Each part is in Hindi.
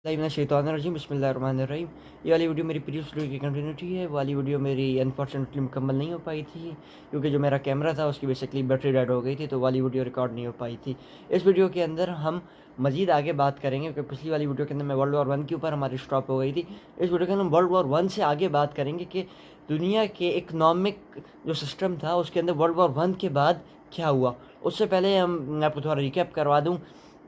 शैतानिर्रजीम बिस्मिल्लाहिर्रहमानिर्रहीम। ये वाली वीडियो मेरी प्रीवियस वीडियो की कंटिन्यूटी है। वाली वीडियो मेरी अनफॉर्चुनेटली मुकम्मल नहीं हो पाई थी क्योंकि जो मेरा कैमरा था उसकी बेसिकली बैटरी डेड हो गई थी, तो वाली वीडियो रिकॉर्ड नहीं हो पाई थी। इस वीडियो के अंदर हम मज़ीद आगे बात करेंगे क्योंकि पिछली वाली वीडियो के अंदर मैं वर्ल्ड वॉर 1 के ऊपर हमारी स्टॉप हो गई थी। इस वीडियो के अंदर हम वर्ल्ड वॉर 1 से आगे बात करेंगे कि दुनिया के इकनॉमिक जो सिस्टम था उसके अंदर वर्ल्ड वॉर 1 के बाद क्या हुआ। उससे पहले मैं आपको थोड़ा रिकैप करवा दूँ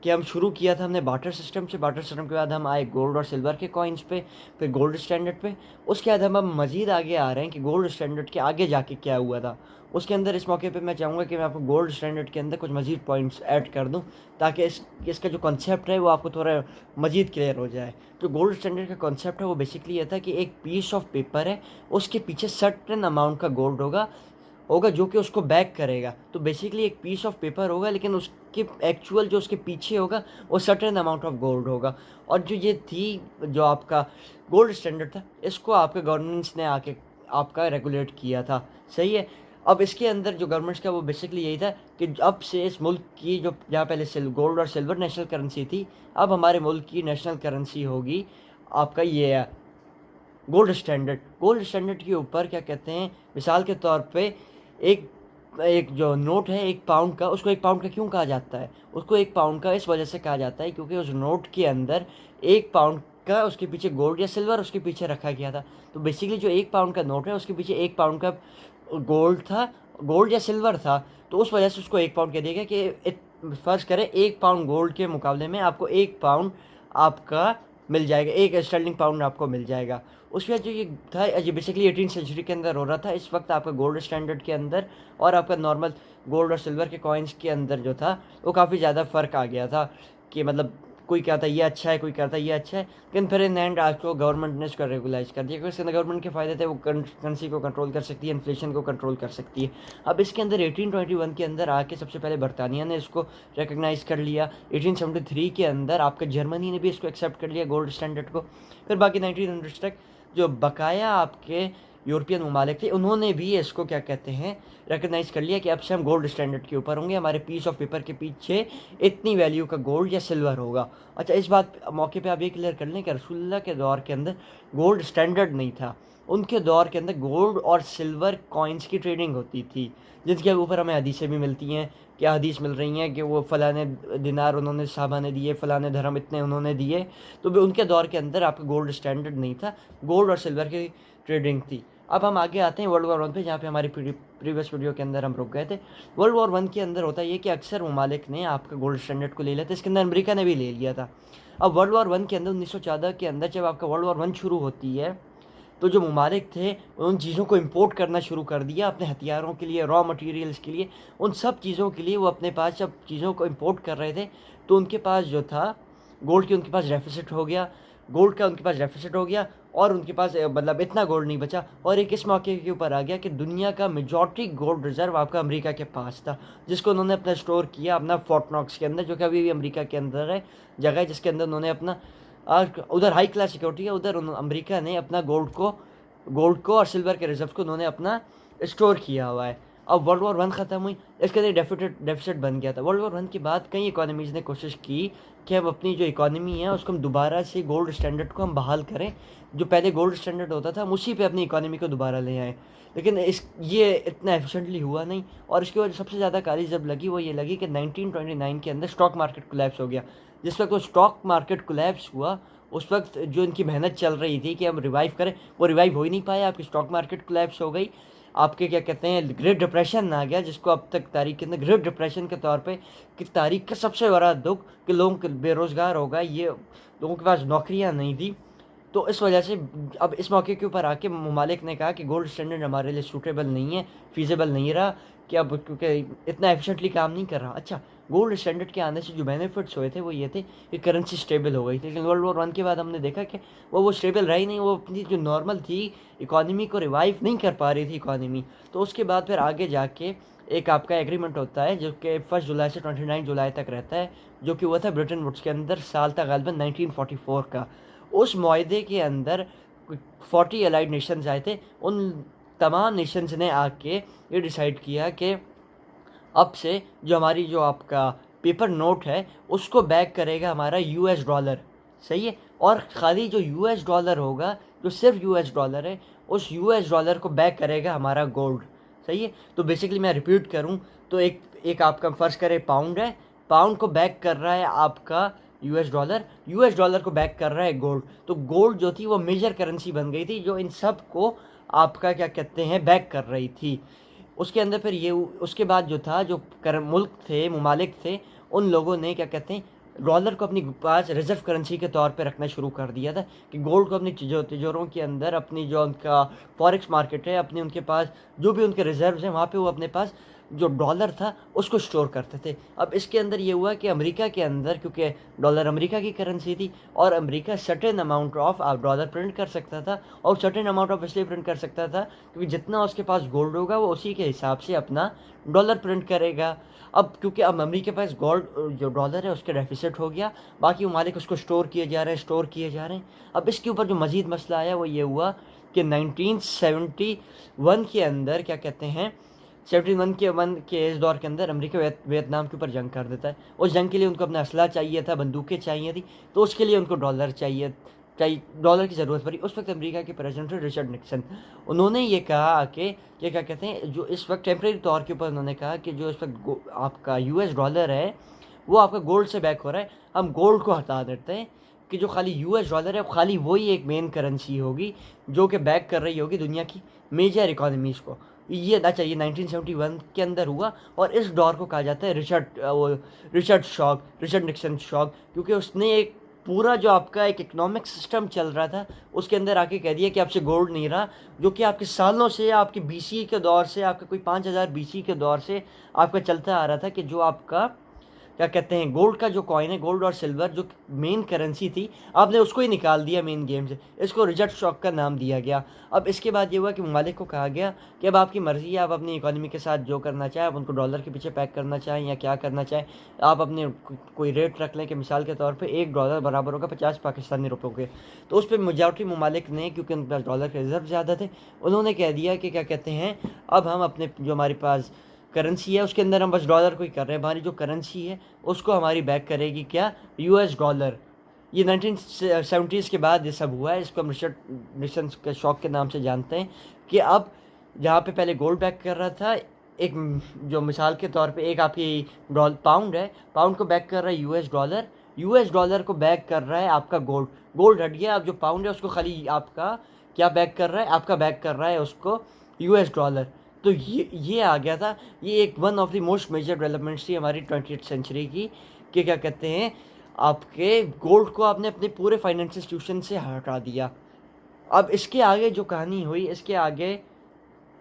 कि हम शुरू किया था हमने बार्टर सिस्टम से। बार्टर सिस्टम के बाद हम आए गोल्ड और सिल्वर के कॉइन्स पे, फिर गोल्ड स्टैंडर्ड पे। उसके बाद हम अब मज़ीद आगे आ रहे हैं कि गोल्ड स्टैंडर्ड के आगे जाके क्या हुआ था। उसके अंदर इस मौके पे मैं चाहूँगा कि मैं आपको गोल्ड स्टैंडर्ड के अंदर कुछ मज़ीद पॉइंट्स ऐड कर दूँ ताकि इसका जो कॉन्सेप्ट है वो आपको थोड़ा मज़ीद क्लियर हो जाए। जो गोल्ड स्टैंडर्ड का कॉन्सेप्ट है वो बेसिकली ये था कि एक पीस ऑफ पेपर है, उसके पीछे सर्टेन अमाउंट का गोल्ड होगा जो कि उसको बैक करेगा। तो बेसिकली एक पीस ऑफ पेपर होगा लेकिन उसके एक्चुअल जो उसके पीछे होगा वो सर्टेन अमाउंट ऑफ गोल्ड होगा। और जो ये थी जो आपका गोल्ड स्टैंडर्ड था, इसको आपके गवर्नमेंट्स ने आके आपका रेगुलेट किया था। सही है। अब इसके अंदर जो गवर्नमेंट्स का वो बेसिकली यही था कि अब से इस मुल्क की जो जहाँ पहले गोल्ड और सिल्वर नेशनल करेंसी थी, अब हमारे मुल्क की नेशनल करेंसी होगी आपका ये गोल्ड स्टैंडर्ड के ऊपर क्या कहते हैं, मिसाल के तौर पे एक एक जो नोट है 1 पाउंड का, उसको 1 पाउंड का क्यों कहा जाता है? उसको 1 पाउंड का इस वजह से कहा जाता है क्योंकि उस नोट के अंदर 1 पाउंड का उसके पीछे गोल्ड या सिल्वर उसके पीछे रखा गया था। तो बेसिकली जो 1 पाउंड का नोट है उसके पीछे 1 पाउंड का गोल्ड था, गोल्ड या सिल्वर था, तो उस वजह से उसको 1 पाउंड कह दिया गया कि फर्ज करें 1 पाउंड गोल्ड के मुकाबले में आपको 1 पाउंड आपका मिल जाएगा, 1 स्टर्लिंग पाउंड आपको मिल जाएगा। उसके बाद जो ये था ये बेसिकली 18वीं सेंचुरी के अंदर हो रहा था। इस वक्त आपका गोल्ड स्टैंडर्ड के अंदर और आपका नॉर्मल गोल्ड और सिल्वर के कॉइन्स के अंदर जो था वो काफ़ी ज़्यादा फ़र्क आ गया था कि मतलब कोई कहता ये अच्छा है, कोई कहता ये अच्छा है। लेकिन फिर इन एंड आज को गवर्नमेंट ने इसको रेगुलाइज कर दिया क्योंकि इसके अंदर गवर्नमेंट के फ़ायदे थे, वो करेंसी को कंट्रोल कर सकती है, इन्फ्लेशन को कंट्रोल कर सकती है। अब इसके अंदर 1821 के अंदर आके सबसे पहले बरतानिया ने इसको रिकगनाइज़ कर लिया। 1873 के अंदर आपका जर्मनी ने भी इसको एक्सेप्ट कर लिया गोल्ड स्टैंडर्ड को। फिर बाकी 1900 तक जो बकाया आपके यूरोपियन ममालिक थे उन्होंने भी इसको क्या कहते हैं रिकगनाइज़ कर लिया कि अब से हम गोल्ड स्टैंडर्ड के ऊपर होंगे, हमारे पीस ऑफ पेपर के पीछे इतनी वैल्यू का गोल्ड या सिल्वर होगा। अच्छा, इस बात मौके पे आप ये क्लियर कर लें कि रसूलुल्लाह के दौर के अंदर गोल्ड स्टैंडर्ड नहीं था। उनके दौर के अंदर गोल्ड और सिल्वर कॉइन्स की ट्रेडिंग होती थी जिसके ऊपर हमें हदीसें भी मिलती हैं। क्या हदीस मिल रही हैं कि वो फ़लाने दिनार उन्होंने साहबा ने दिए, फ़लाने धर्म इतने उन्होंने दिए। तो उनके दौर के अंदर आपका गोल्ड स्टैंडर्ड नहीं था, गोल्ड और सिल्वर की ट्रेडिंग थी। अब हम आगे आते हैं वर्ल्ड वॉर 1 पे, जहाँ पे हमारी प्रीवियस वीडियो के अंदर हम रुक गए थे। वर्ल्ड वॉर 1 के अंदर होता ये कि अक्सर ममालिक ने आपका गोल्ड स्टैंडर्ड को ले लिया था, इसके अंदर अमेरिका ने भी ले लिया था। अब वर्ल्ड वॉर 1 के अंदर 1914 के अंदर जब आपका वर्ल्ड वॉर 1 शुरू होती है तो जो ममालिक थे उन चीज़ों को इम्पोर्ट करना शुरू कर दिया अपने हथियारों के लिए, रॉ मटेरियल्स के लिए, उन सब चीज़ों के लिए वो अपने पास जब चीज़ों को इम्पोर्ट कर रहे थे तो उनके पास जो था गोल्ड की उनके पास डेफिसिट हो गया, गोल्ड का उनके पास डेफिसिट हो गया और उनके पास मतलब इतना गोल्ड नहीं बचा। और एक इस मौके के ऊपर आ गया कि दुनिया का मेजॉरिटी गोल्ड रिजर्व आपका अमेरिका के पास था, जिसको उन्होंने अपना स्टोर किया अपना फोर्ट नॉक्स के अंदर, जो कि अभी भी अमेरिका के अंदर है जगह है, जिसके अंदर उन्होंने अपना उधर हाई क्लास सिक्योरिटी है, उधर अमेरिका ने अपना गोल्ड को और सिल्वर के रिजर्व को उन्होंने अपना स्टोर किया हुआ है। अब वर्ल्ड वॉर 1 ख़त्म हुई, इसके अंदर डेफिसिट बन गया था। वर्ल्ड वॉर 1 के बाद कई इकोनॉमीज़ ने कोशिश की कि हम अपनी जो इकोनॉमी है उसको हम दोबारा से गोल्ड स्टैंडर्ड को हम बहाल करें, जो पहले गोल्ड स्टैंडर्ड होता था हम उसी पे अपनी इकोनॉमी को दोबारा ले आएँ। लेकिन ये इतना एफिशिएंटली हुआ नहीं और इसकी वजह सबसे ज़्यादा काली जब लगी वो ये लगी कि 1929 के अंदर स्टॉक मार्केट कोलैप्स हो गया। जिस वक्त वो स्टॉक मार्केट कोलैप्स हुआ उस वक्त जो इनकी मेहनत चल रही थी कि हम रिवाइव करें, वो रिवाइव हो ही नहीं पाया। आपकी स्टॉक मार्केट कोलैप्स हो गई, आपके क्या कहते हैं ग्रेट डिप्रेशन आ गया, जिसको अब तक तारीख के अंदर ग्रेट डिप्रेशन के तौर पे कि तारीख का सबसे बड़ा दुख कि लोग बेरोज़गार हो गए, ये लोगों के पास नौकरियां नहीं थी। तो इस वजह से अब इस मौके के ऊपर आके ममालिक ने कहा कि गोल्ड स्टैंडर्ड हमारे लिए सूटेबल नहीं है, फीजेबल नहीं रहा कि अब क्योंकि इतना एफिशिएंटली काम नहीं कर रहा। अच्छा, गोल्ड स्टैंडर्ड के आने से जो बेनिफिट्स हुए थे वो ये थे कि करेंसी स्टेबल हो गई थी। लेकिन वर्ल्ड वॉर 1 के बाद हमने देखा कि वो स्टेबल रही नहीं, वो अपनी जो नॉर्मल थी इकॉनमी को रिवाइव नहीं कर पा रही थी इकॉनमी। तो उसके बाद फिर आगे जाके एक आपका एग्रीमेंट होता है जो कि 1 जुलाई से 29 जुलाई तक रहता है, जो कि हुआ था ब्रिटेन वुड्स के अंदर, साल था गालिबन 1944 का। उस मुआहदे के अंदर 40 अलाइड नेशंस आए थे। उन तमाम नेशंस ने आके ये डिसाइड किया कि अब से जो हमारी जो आपका पेपर नोट है उसको बैक करेगा हमारा US डॉलर। सही है। और खाली जो यूएस डॉलर होगा, जो सिर्फ यूएस डॉलर है, उस यूएस डॉलर को बैक करेगा हमारा गोल्ड। सही है। तो बेसिकली मैं रिपीट करूं तो एक एक आपका फ़र्ज़ करें पाउंड है, पाउंड को बैक कर रहा है आपका यूएस डॉलर, यूएस डॉलर को बैक कर रहा है गोल्ड। तो गोल्ड जो थी वो मेजर करेंसी बन गई थी जो इन सब को आपका क्या कहते हैं बैक कर रही थी। उसके अंदर फिर ये उसके बाद जो था, जो मुल्क थे, ममालिक थे, उन लोगों ने क्या कहते हैं डॉलर को अपनी पास रिजर्व करेंसी के तौर पे रखना शुरू कर दिया था कि गोल्ड को अपनी तिजोरों के अंदर, अपनी जो उनका फॉरेक्स मार्केट है, अपनी उनके पास जो भी उनके रिजर्व्स हैं वहाँ पे वो अपने पास जो डॉलर था उसको स्टोर करते थे। अब इसके अंदर ये हुआ कि अमेरिका के अंदर, क्योंकि डॉलर अमेरिका की करेंसी थी और America certain amount of dollar print कर सकता था, और सर्टेन अमाउंट ऑफ इसलिए प्रिंट कर सकता था क्योंकि जितना उसके पास गोल्ड होगा वो उसी के हिसाब से अपना डॉलर प्रिंट करेगा। अब क्योंकि अब अमेरिका के पास गोल्ड जो डॉलर है उसके डेफिसिट हो गया, बाकी ममालिक उसको स्टोर किए जा रहे हैं। अब इसके ऊपर जो मज़ीद मसला आया वो ये हुआ कि 1971 के अंदर क्या कहते हैं 71 के इस दौर के अंदर अमेरिका वियतनाम के ऊपर जंग कर देता है। उस जंग के लिए उनको अपना असला चाहिए था, बंदूकें चाहिए थी, तो उसके लिए उनको डॉलर चाहिए डॉलर की ज़रूरत पड़ी। उस वक्त अमेरिका के प्रेसिडेंट थे रिचर्ड निक्सन। उन्होंने ये कहा कि क्या कहते हैं जो इस वक्त टेम्प्रेरी तौर के ऊपर उन्होंने कहा कि जो इस वक्त आपका यूएस डॉलर है वो आपका गोल्ड से बैक हो रहा है, हम गोल्ड को हटा देते हैं कि जो खाली यूएस डॉलर है खाली वही एक मेन करेंसी होगी जो कि बैक कर रही होगी दुनिया की मेजर इकोनॉमीज़ को। ये ना चाहिए 1971 के अंदर हुआ, और इस दौर को कहा जाता है रिचर्ड निक्सन शॉक, क्योंकि उसने एक पूरा जो आपका एक इकोनॉमिक सिस्टम चल रहा था उसके अंदर आके कह दिया कि आपसे गोल्ड नहीं रहा, जो कि आपके सालों से, आपके बीसी के दौर से, आपका कोई 5000 बीसी के दौर से आपका चलता आ रहा था कि जो आपका क्या कहते हैं गोल्ड का जो कॉइन है, गोल्ड और सिल्वर जो मेन करेंसी थी, आपने उसको ही निकाल दिया मेन गेम से। इसको रिचर्ड शॉक का नाम दिया गया। अब इसके बाद ये हुआ कि ममालिक को कहा गया कि अब आपकी मर्ज़ी है, आप अपनी इकोनॉमी के साथ जो करना चाहें, आप उनको डॉलर के पीछे पैक करना चाहें या क्या करना चाहें, आप अपने कोई रेट रख लें कि मिसाल के तौर पर $1 बराबर होगा 50 पाकिस्तानी रुपयों के। तो उस पर मेजॉरिटी ममालिक ने, क्योंकि उनके पास डॉलर के रिजर्व ज़्यादा थे, उन्होंने कह दिया कि क्या कहते हैं अब हम अपने जो हमारे पास करेंसी है उसके अंदर हम बस डॉलर को ही कर रहे हैं, हमारी जो करेंसी है उसको हमारी बैक करेगी क्या, यूएस डॉलर। ये 1970s के बाद ये सब हुआ है। इसको हम रिचर्ड निक्सन के शॉक के नाम से जानते हैं कि अब जहाँ पे पहले गोल्ड बैक कर रहा था, एक जो मिसाल के तौर पे एक आपकी पाउंड है, पाउंड को बैक कर रहा है यूएस डॉलर को बैक कर रहा है आपका गोल्ड हट गया। अब जो पाउंड है उसको खाली आपका क्या बैक कर रहा है, आपका बैक कर रहा है उसको यूएस डॉलर। तो ये आ गया था। ये एक one of the most major developments थी हमारी 20th सेंचुरी की, कि क्या कहते हैं आपके गोल्ड को आपने अपने पूरे फाइनेंशियल इंस्टीट्यूशन से हटा दिया। अब इसके आगे जो कहानी हुई, इसके आगे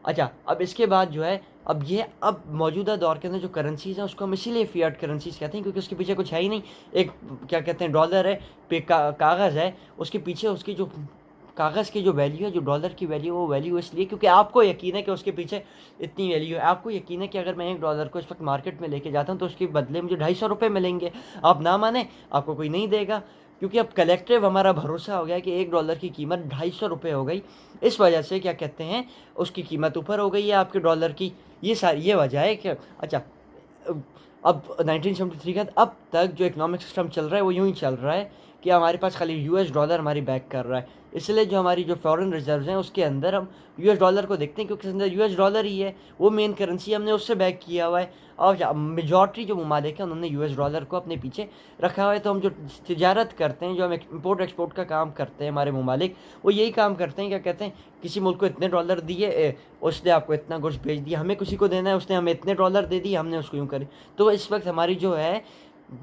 अच्छा, अब इसके बाद जो है अब मौजूदा दौर के अंदर जो करेंसीज़ हैं उसको हम इसीलिए फियाट करेंसीज कहते हैं क्योंकि उसके पीछे कुछ है ही नहीं। एक क्या कहते हैं डॉलर है, पे कागज़ है, उसके पीछे उसकी जो कागज़ की जो वैल्यू है, जो डॉलर की वैल्यू, वो वैल्यू इसलिए क्योंकि आपको यकीन है कि उसके पीछे इतनी वैल्यू है। आपको यकीन है कि अगर मैं $1 को इस वक्त मार्केट में लेके जाता हूँ तो उसके बदले मुझे ₹250 मिलेंगे। आप ना माने, आपको कोई नहीं देगा, क्योंकि अब कलेक्टिव हमारा भरोसा हो गया कि $1 की कीमत ₹250 हो गई। इस वजह से क्या कहते हैं उसकी कीमत ऊपर हो गई है आपके डॉलर की। ये वजह है कि अच्छा, अब 1973 के बाद अब तक जो इकोनॉमिक सिस्टम चल रहा है वो यूँ ही चल रहा है कि हमारे पास खाली यूएस डॉलर हमारी बैक कर रहा है। इसलिए जो हमारी जो फॉरेन रिजर्व्स हैं उसके अंदर हम यूएस डॉलर को देखते हैं क्योंकि अंदर यूएस डॉलर ही है, वो मेन करेंसी, हमने उससे बैक किया हुआ है। और मेजॉरिटी जो ममालिक हैं उन्होंने यूएस डॉलर को अपने पीछे रखा हुआ है। तो हम जो तिजारत करते हैं, जो हम इम्पोर्ट एक्सपोर्ट का काम करते हैं, हमारे ममालिक वो यही काम करते हैं, क्या कहते हैं किसी मुल्क को इतने डॉलर दिए, उसने आपको इतना गोश्त भेज दिया, हमें किसी को देना है, उसने हमें इतने डॉलर दे दिए, हमने उसको यूँ करी। तो इस वक्त हमारी जो है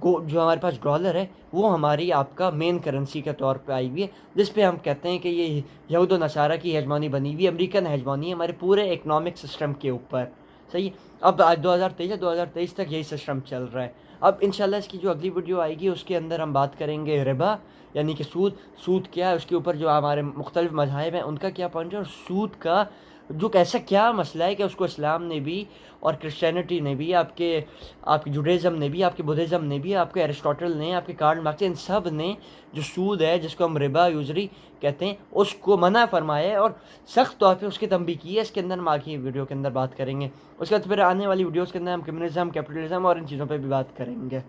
जो हमारे पास डॉलर है वो हमारी आपका मेन करेंसी के तौर पे आई हुई है, जिस पे हम कहते हैं कि ये यहूद व नसारा की हेजमानी बनी हुई है, अमेरिकन हेजमानी है हमारे पूरे इकनॉमिक सिस्टम के ऊपर। सही। अब आज 2023 तक यही सिस्टम चल रहा है। अब इंशाल्लाह इसकी जो अगली वीडियो आएगी उसके अंदर हम बात करेंगे रिबा, यानी कि सूद क्या है, उसके ऊपर जो हमारे मुख्तलिफ मज़ाहिब हैं उनका क्या पॉइंट है, और सूद का जो ऐसा क्या मसला है कि उसको इस्लाम ने भी और क्रिश्चियनिटी ने भी, आपकी जुडाइज़म ने भी, आपके बुद्धिज़्म ने भी, आपके एरिस्टोटल ने, आपके कार्ल मार्क्स, इन सब ने जो सूद है जिसको हम रिबा यूजरी कहते हैं उसको मना फरमाया है और सख्त तौर पे उसकी तंबीह की है। इसके अंदर हम आगे वीडियो के अंदर बात करेंगे। उसके बाद फिर आने वाली वीडियोज़ के अंदर हम कम्युनिज़म, कैपिटलिज़म और इन चीज़ों पर भी बात करेंगे।